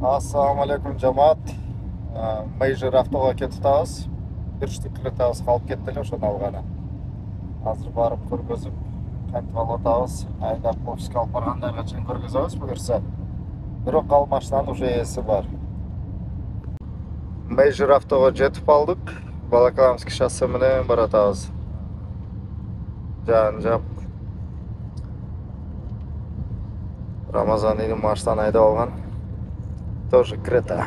Assalamu alaikum жамаат. Мейжер автоға кетіп атабыз. Bir штук кретабыз қалып кетті эле ошону алганы. Азыр барып көргөзүп, кантип алып атабыз. Айдап офиске алып баргандарга чейин көргөзөбүз буюрса. Бирок ал машинанын уже ээси бар. Мейжер автоға жетип алдык. Балакламский шоссе менен баратабыз. Жан жап. Рамазан ийин машинаны айдап алган. Тоже Крета.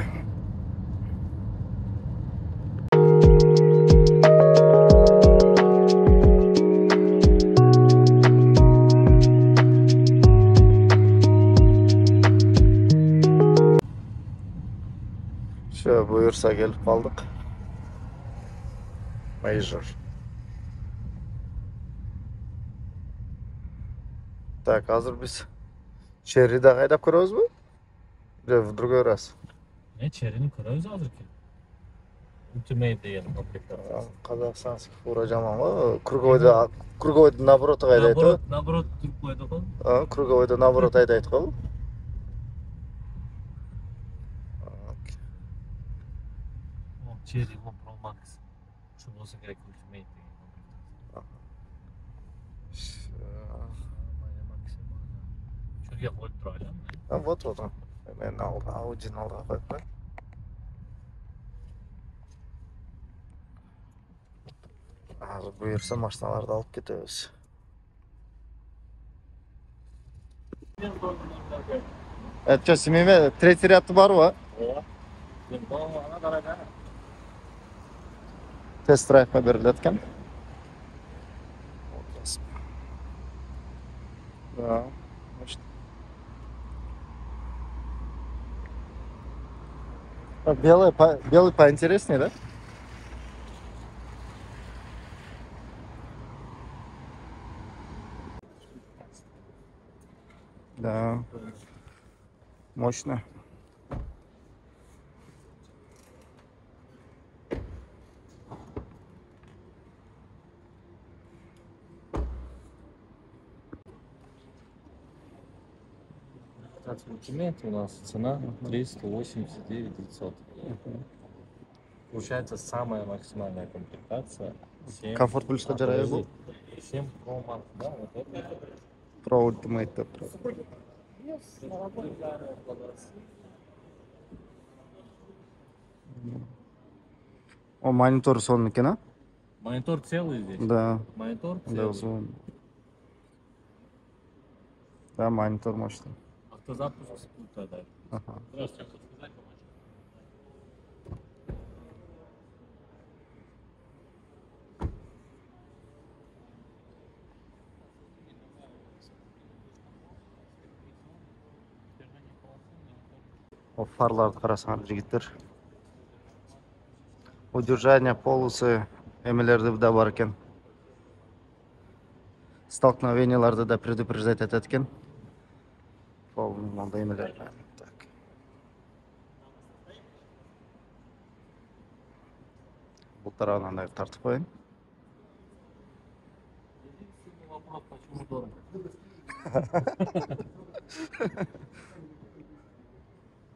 Buyursa gelip kaldık. Major. Так, hazır biz Cherry'de kaydap kırıyoruz mu? В другой раз. Ne Cherry'ni kırıyoruz hazır ki. Ultimate diyelim komplekler. Казахстанский фура жаман го. Круговойду наоборот кайдайт го. Наоборот түрүп койдук го. Круговойду наоборот айдайт го. Cherry Pro Max. Şu olsa gerek Ultimate diye komplekler. Şuraya koyup duracağım. Вот. Мен Audi'ni aldığa koyup koy. Buyursa maşinalarda alıp gidiyoruz. Evet, что, семейме, третий ряд бар ба? Тест драйвға беріледі екен. Да, значит. Белый поинтереснее, да? Да. Мощно. Ultimate у нас цена 389 900. Получается самая максимальная комплектация. Комфорт плюс жарайы бұл? 7 Pro Max, да, вот это. Pro Ultimate. О, монитор сонники, на? Монитор целый здесь? Да. Монитор Да, целый. Да, монитор мощный. Автозапуск с пульта, да. Ага. Здравствуйте. O farlарды қарасаңыз жігіттер. Удержание полосы эмелерді да бар екен. Столкновенияларды да предупреждать етеді екен. Мынандай эмелер. Так. Бұл тарағынан да тартып қойын.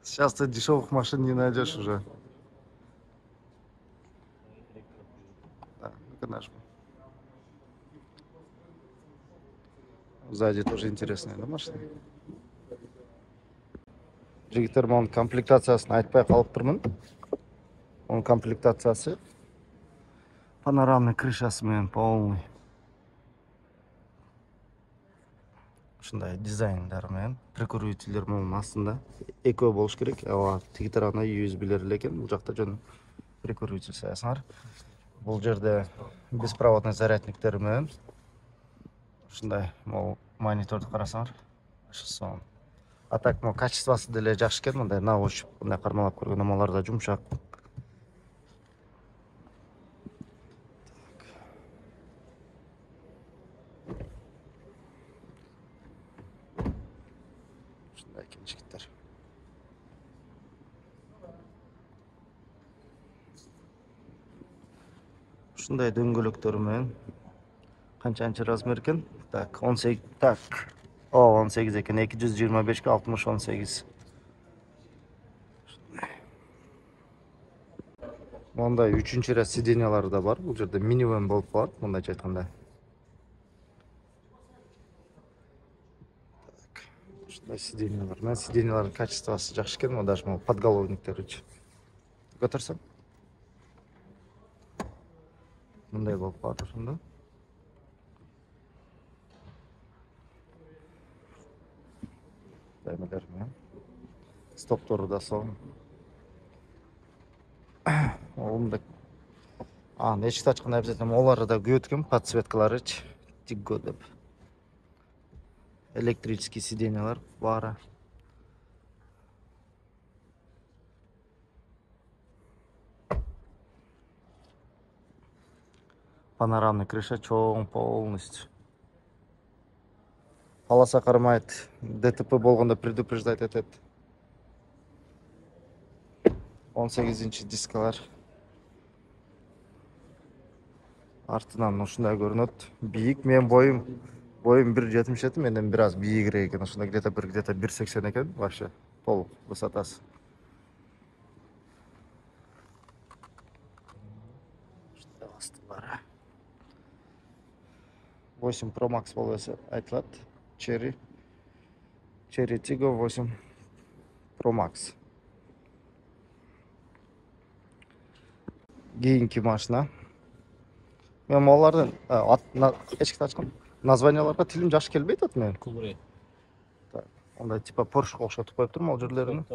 Сейчас ты дешевых машин не найдешь уже. Да, конечно. Сзади тоже интересная, да, машина? Жігіттер, оның комплектациясын айтпай қалып тұрмын. Оның комплектациясы панорамный крышасымен полный. Ушундай дизайндармен, прикуривательдер моның астында экөө болуш керек. Тиги тарабына USB-лер экен, бул жакта жөн прикуриватель саясыңар. Бул жерде беспроводный зарядниктер менен ушундай мониторду карасаңар. Ошо. А так, качествосы деле жакшы экен, мындай на ощупь, мындай кармалап көргөн амалар да жумшак. Ушундай экен жигиттер. Ушундай дөңгөлөктөр менен канчанчы размер экен? Так, 18, так. 18 ekan, 225 ga 60 18. Мондай 3-чү рет сиденьялары да бар. Бул жерде минивэн болуп калат, мындайча айтканда. Ушундай сиденьялар. Мен сиденьялардын качествосы жакшы экен, но даже могу подголовниктери. Көтөрсөм. Мындай болуп калат ошондо. Даймелер менен. Стоптору да сол. Мындай. Эшикти ачканда обязательно олары да көп өткөн, подсветкаларычы тигго деп. Электрический сиденьялар бары. Панорамный крыша чоң полностью. Полоса кармайт. ДТП болгондо предупреждать этет. 18-инчи дискалар. Артынан ушундай көрүнөт. Бийик. Мен боюм 1.77, менден бир аз бийигирээк экен. Ушундай где-то 1.80 экен. Вообще толук высотасы. Ушундай астылары. 8 Pro Max болуп айтылат. Cherry Tiggo 8 Pro Max. Кийинки машина. Мен олардын эшикти ачкан. Названияларга тилим жакшы келбей атат мен. Кулрей. Так, ондай типа Porsche окшотуп коюп турмун ал жерлерин.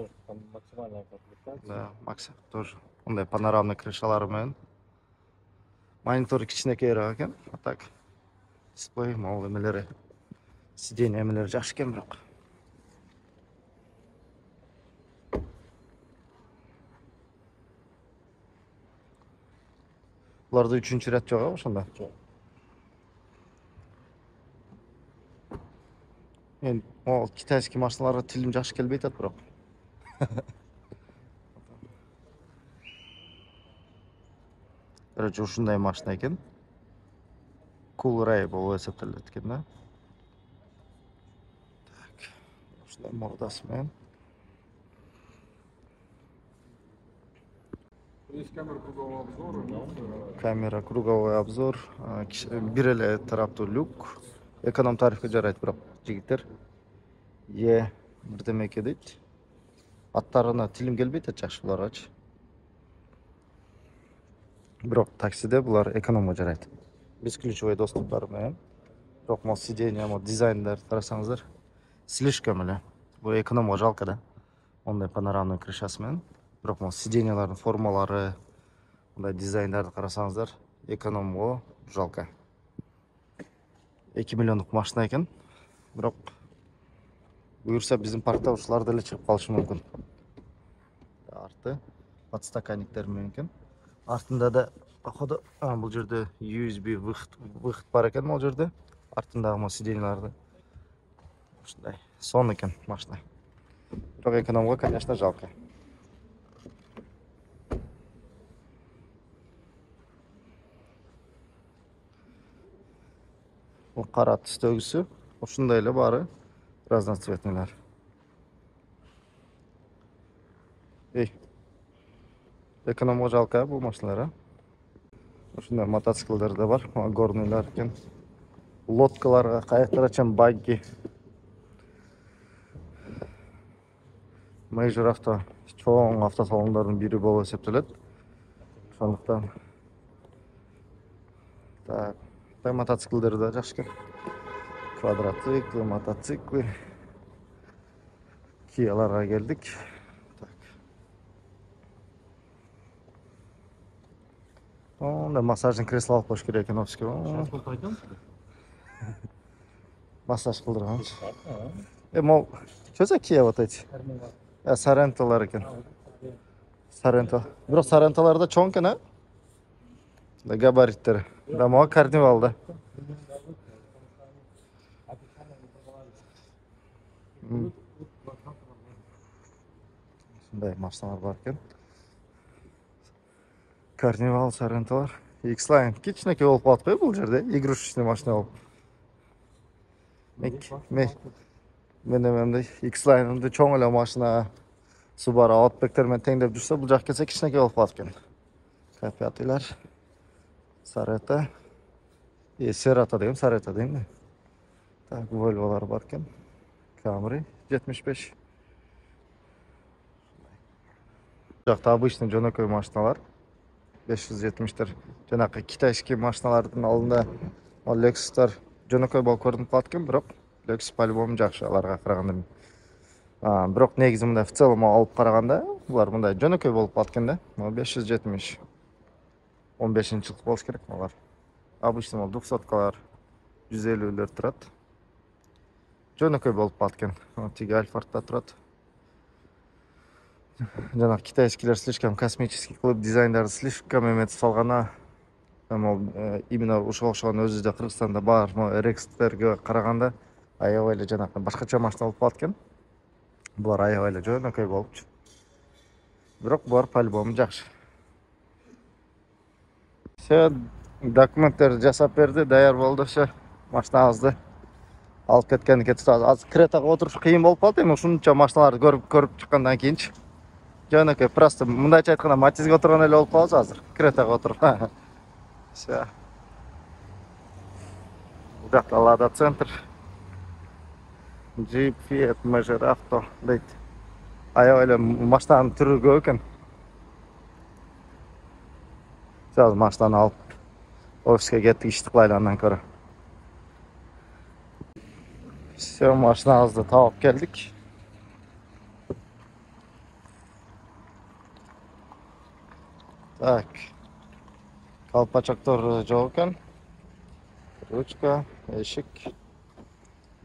Максимальная комплектация. Да, Max тоже. Ондай панорамный крышалары менен. Монитор кичинекейирээк экен. А так дисплей могул эмелери. Сиденье эмелери жакшы экен бирок. Буларда 3-чү рет жок ошондо. Жок. Мен ол китайский машиналарга тилим жакшы келбей атат бирок. Короче, ушундай машина экен. Coolray болуп эсептелет экен да. Так, ушундай мордасы менен. Есть камера кругового обзора. Камера круговой обзор. Бир эле тараптуу люк. Эконом тарифке жарайт бирок жигиттер. Бирдемеке дейт. Аттарына тилим келбейт жакшы буларгачы. Бирок таксиде булар экономго жарайт. Бесключевой доступтары менен. Бирок могу сиденье, могу дизайндарды карасаңыздар, слишком эле. Бул экономго жалко да. Ондай панорамный крышасы менен. Бирок могу сиденьялардын формалары, мындай дизайндарды карасаңыздар, экономго жалко. 2 миллиондук машина экен. Бирок буюрса биздин паркта ушулар деле чыгып калышы мүмкүн. Арты подстаканниктер менен экен. Артында да походу бул жерде USB выход бар экен бул жерде. Артындагы сиденьяларды. Ушундай сон экен машина. Бирок экономго, конечно, жалко. Бул кара түстөгүсү, ушундай эле баары разноцветныйлар. Экономго жалко бул машиналар. Ушундай мотоциклдер да бар, горныйлар экен. Лодкаларга, кайыктарга чейин багги. Major авто, чоң автосалондордун бири болуп эсептелет. Ошондуктан так, мотоциклдер да жакшы экен. Квадроциклы, мотоциклы. Кияларга келдик. Да, массажный кресло алып коюш керек экен офиске. Массаж кылдырганчы. Мол, что за Kia вот эти? Соренталар экен. Сорента. Бирок Соренталарда чоң экен, а? Да, габариттери. Да, могу карнивалда. Ушундай машиналар бар экен. Карнивал, Соренталар. X-Line кичинекей болуп калат го бул жерде, игрушечный машина болуп. Мен эмемде X-Line'ымды чоң эле машина Subaru Outback'тер менен теңдеп жүрсө, бул жак келсе кичинекей болуп калат экен. K5'ler. Sareta. Serata diyeyim, Sareta değil mi? Tak, Volvo'lar varken. Camry 75. Жақта обычный жөнөкөй машиналар 570'тер. Жанакы китайский машиналардын алдында ал Lexus'тар жөнөкөй болуп көрүнүп калат экен, бирок Lexus по-любому жакшы аларга караганда. Бирок негизи мындай в целом алып караганда булар мындай жөнөкөй болуп калат экен да. 570 15-жылдык болуш керек алар. Обычный 200-калар 150'лер турат. Жөнөкөй болуп калат экен. Тиги Альфардта турат. Жанагы китайскийлер слишком космический кылып дизайндарды слишком эметип салгана. Именно ушуга окшогон өзүбүздө Кыргызстанда бар Рекстерге караганда аябай эле жанагы башкача машина болуп калат экен. Булар аябай эле жөнөкөй болупчу. Бирок булар по-любому жакшы. Все документтерди жасап берди, даяр болду. Все машинабызды алып кеткенди кетип атабыз. Азыр Кретага отуруш кыйын болуп калды. Эми ушунча машиналарды көрүп чыккандан кийинчи жөнөкөй просто мындайча айтканда Матизге отурган эле болуп калабыз азыр. Кретага отуруп. Все. Бул жакта Lada центр. Jeep, Fiat, Measure Auto дейт. Аябай эле машинанын түрү көп экен. Азыр машинаны алып офиске кеттик, ишти кылайлы андан көрө. Все, машинабызды таап келдик. Так. Колпачоктор жок экен. Ручка, эшик.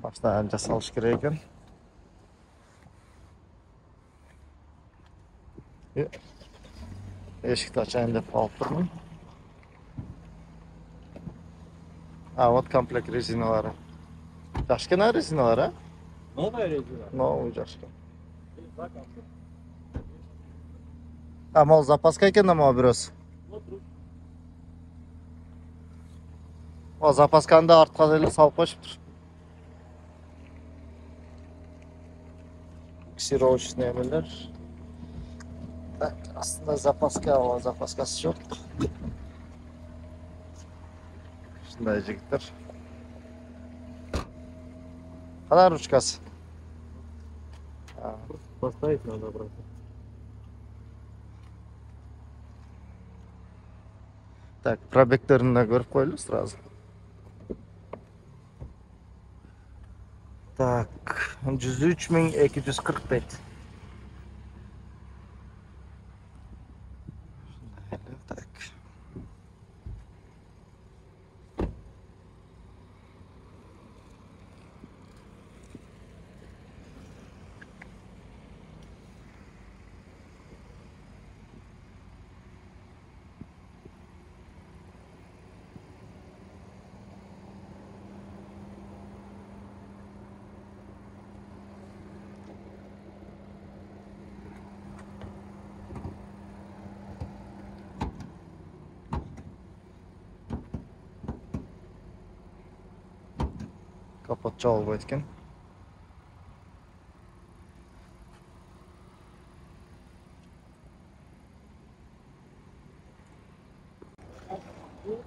Машинаны жасалыш керек экен. Эшикти ачайын деп алып турмун. Вот комплект резиналары. Жакшы экен резиналар, а? Новая резина. Новый жакшы. Могу запаска экен да могу бирөөсү. Запасканы да артка деле салып коюшуптур. Ксировочный эмелер. Так, астында запаскасы жок. Ушундай жигиттер. Кандай ручкасы? Поставить надо просто. Так, пробегтерин да көрүп коелу сразу. Так, 103.240 дейт. Так. Капот жабылбайт экен.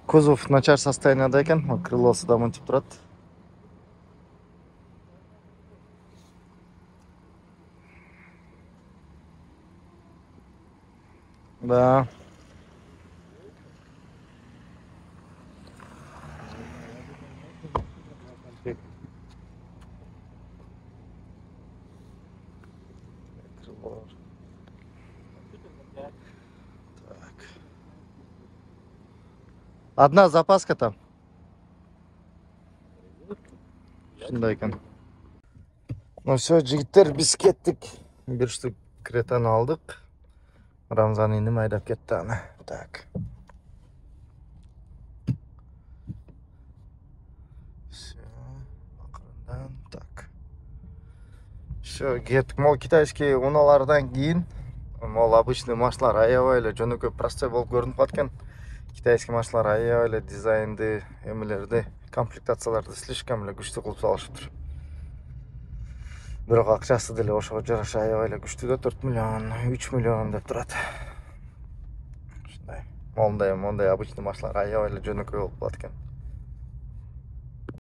Кузов начар состоянияда экен, крылосы да мынтип турат. Да. Одна запаска там. Шундай экен. Ну все, жигиттер, биз кеттик. Бир штук Кретаны алдык. Рамзан индим айдап кетти аны. Так. Все, акырындан так. Все, кеттик. Мол китайский унаалардан кийин, мол обычный машиналар аябай эле жөнөкөй простой болуп көрүнүп калат экен. Китайский машиналар аябай эле дизайнды, эмелерди, комплектацияларды слишком эле күчтүү кылып салышыптыр. Бирок акчасы деле ошого жараша аябай эле күчтүү да, 4 миллион, 3 миллион деп турат. Ушундай. Monday обычный машиналар аябай эле жөнөкөй болуп калат экен.